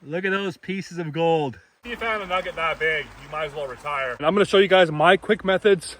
Look at those pieces of gold. If you found a nugget that big, you might as well retire. And I'm going to show you guys my quick methods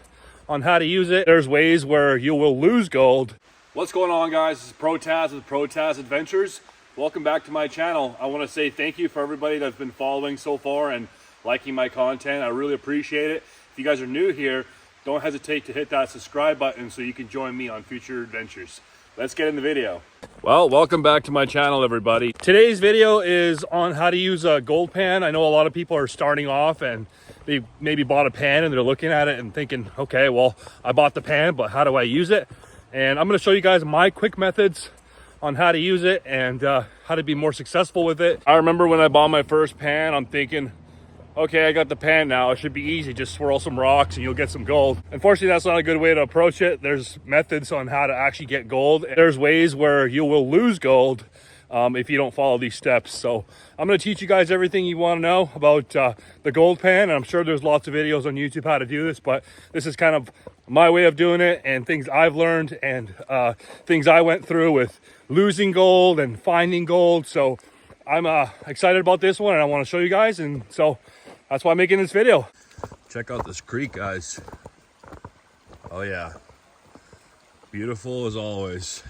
on how to use it. There's ways where you will lose gold. What's going on, guys? This is ProTaz with ProTaz Adventures. Welcome back to my channel. I want to say thank you for everybody that's been following so far and liking my content. I really appreciate it. If you guys are new here, don't hesitate to hit that subscribe button so you can join me on future adventures. Let's get in the video. Well, welcome back to my channel, everybody. Today's video is on how to use a gold pan. I know a lot of people are starting off and they maybe bought a pan and they're looking at it and thinking, okay, well, I bought the pan, but how do I use it? And I'm gonna show you guys my quick methods on how to use it and how to be more successful with it. I remember when I bought my first pan, I'm thinking, okay, I got the pan now. It should be easy. Just swirl some rocks and you'll get some gold. Unfortunately, that's not a good way to approach it. There's methods on how to actually get gold. There's ways where you will lose gold if you don't follow these steps. So I'm going to teach you guys everything you want to know about the gold pan. And I'm sure there's lots of videos on YouTube how to do this, but this is kind of my way of doing it and things I've learned and things I went through with losing gold and finding gold. So I'm excited about this one and I want to show you guys. And so that's why I'm making this video. Check out this creek, guys. Oh yeah, beautiful as always.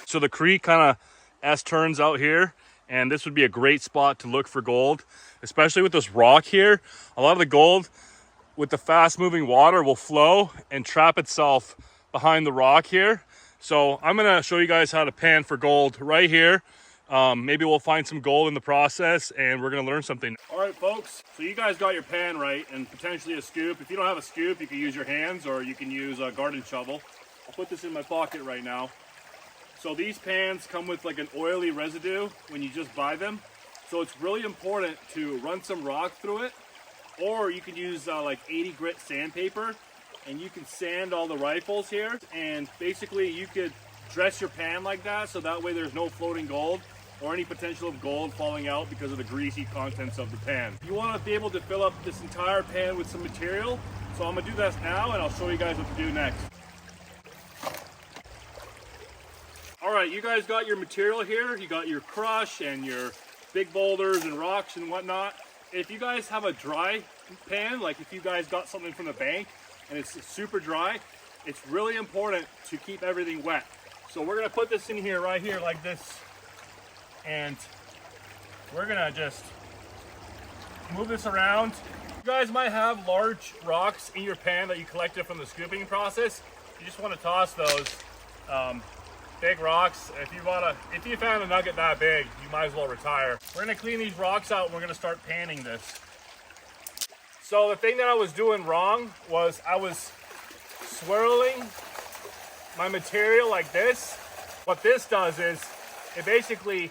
So the creek kind of S-turns out here, and this would be a great spot to look for gold, especially with this rock here. A lot of the gold with the fast moving water will flow and trap itself behind the rock here. So I'm gonna show you guys how to pan for gold right here. Maybe we'll find some gold in the process and we're gonna learn something. All right, folks, so you guys got your pan right and potentially a scoop. If you don't have a scoop, you can use your hands or you can use a garden shovel. I'll put this in my pocket right now. So these pans come with like an oily residue when you just buy them. So it's really important to run some rock through it, or you can use like 80 grit sandpaper and you can sand all the rifles here, and basically you could dress your pan like that so that way there's no floating gold or any potential of gold falling out because of the greasy contents of the pan. You want to be able to fill up this entire pan with some material, so I'm gonna do that now and I'll show you guys what to do next. All right, you guys got your material here. You got your crush and your big boulders and rocks and whatnot. If you guys have a dry pan, like if you guys got something from the bank and it's super dry, it's really important to keep everything wet. So we're gonna put this in here, right here, like this, and we're gonna just move this around. You guys might have large rocks in your pan that you collected from the scooping process. You just wanna toss those. Big rocks. If you found a nugget that big, you might as well retire. We're gonna clean these rocks out and we're gonna start panning this. So the thing that I was doing wrong was I was swirling my material like this. What this does is it basically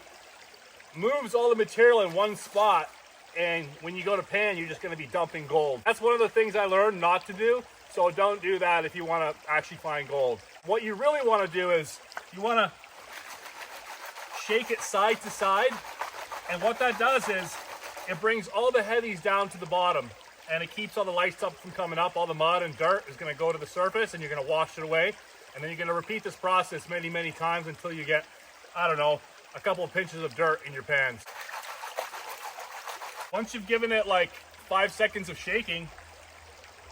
moves all the material in one spot, and when you go to pan, you're just gonna be dumping gold. That's one of the things I learned not to do, so don't do that if you wanna actually find gold. What you really wanna do is you wanna shake it side to side, and what that does is it brings all the heavies down to the bottom, and it keeps all the light stuff from coming up. All the mud and dirt is gonna go to the surface and you're gonna wash it away. And then you're gonna repeat this process many, many times until you get, I don't know, a couple of pinches of dirt in your pans. Once you've given it like 5 seconds of shaking,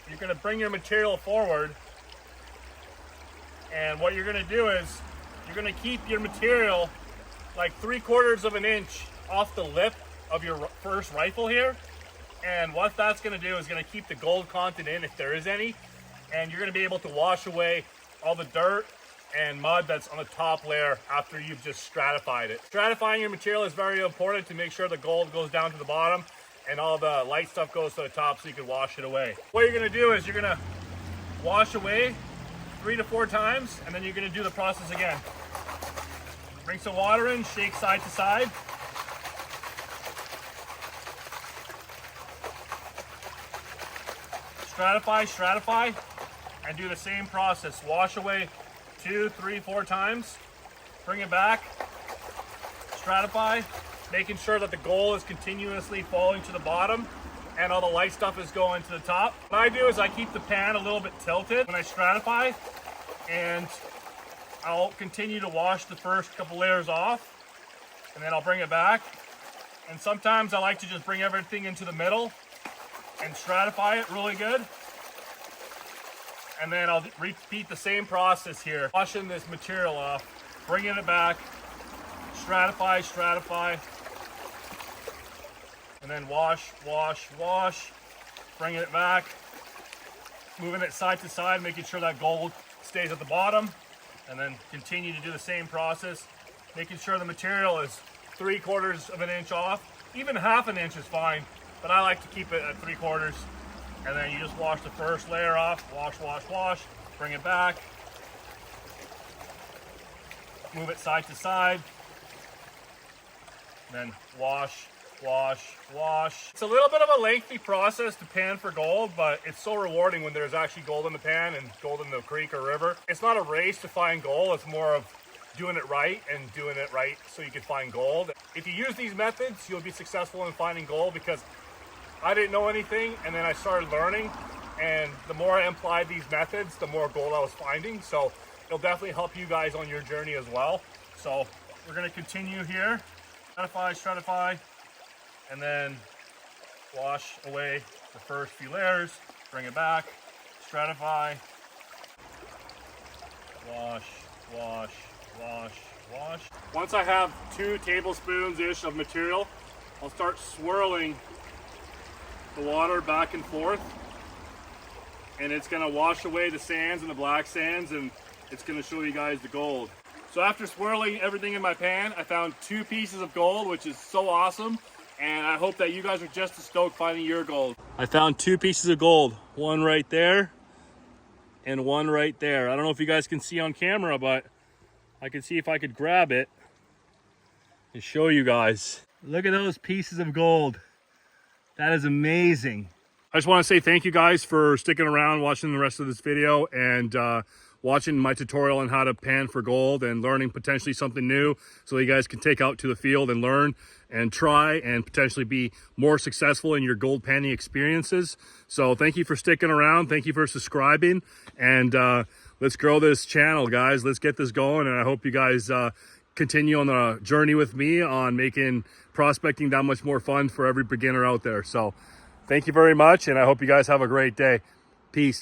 you're gonna bring your material forward. And what you're gonna do is you're gonna keep your material like 3/4 of an inch off the lip of your first rifle here. And what that's gonna do is gonna keep the gold content in, if there is any, and you're gonna be able to wash away all the dirt and mud that's on the top layer after you've just stratified it. Stratifying your material is very important to make sure the gold goes down to the bottom and all the light stuff goes to the top so you can wash it away. What you're gonna do is you're gonna wash away 3 to 4 times, and then you're gonna do the process again. Bring some water in, shake side to side. Stratify, and do the same process. Wash away 2, 3, 4 times. Bring it back. Stratify, making sure that the gold is continuously falling to the bottom. and all the light stuff is going to the top. What I do is I keep the pan a little bit tilted when I stratify, and I'll continue to wash the first couple layers off, and then I'll bring it back. And sometimes I like to just bring everything into the middle and stratify it really good. And then I'll repeat the same process here. Washing this material off, bringing it back, stratify, stratify, and then wash, wash, wash, bringing it back, moving it side to side, making sure that gold stays at the bottom, and then continue to do the same process, making sure the material is 3/4 of an inch off. Even 1/2 inch is fine, but I like to keep it at 3/4. And then you just wash the first layer off, wash, wash, wash, bring it back, move it side to side, then wash, wash, wash. It's a little bit of a lengthy process to pan for gold, but it's so rewarding when there's actually gold in the pan and gold in the creek or river. It's not a race to find gold, it's more of doing it right and doing it right so you can find gold. If you use these methods, you'll be successful in finding gold, because I didn't know anything, and then I started learning, and the more I applied these methods, the more gold I was finding. So it'll definitely help you guys on your journey as well. So we're going to continue here. Stratify, stratify, and then wash away the first few layers, bring it back, stratify, wash, wash, wash, wash. Once I have 2 tablespoons-ish of material, I'll start swirling the water back and forth, and it's going to wash away the sands and the black sands, and it's going to show you guys the gold. So after swirling everything in my pan, I found 2 pieces of gold, which is so awesome, and I hope that you guys are just as stoked finding your gold. I found 2 pieces of gold, one right there and one right there. I don't know if you guys can see on camera, but I can see if I could grab it and show you guys. Look at those pieces of gold. That is amazing. I just want to say thank you guys for sticking around, watching the rest of this video, and watching my tutorial on how to pan for gold and learning potentially something new so you guys can take out to the field and learn and try and potentially be more successful in your gold panning experiences. So thank you for sticking around. Thank you for subscribing, and let's grow this channel, guys. Let's get this going, and I hope you guys continue on the journey with me on making prospecting that much more fun for every beginner out there. So thank you very much, and I hope you guys have a great day. Peace.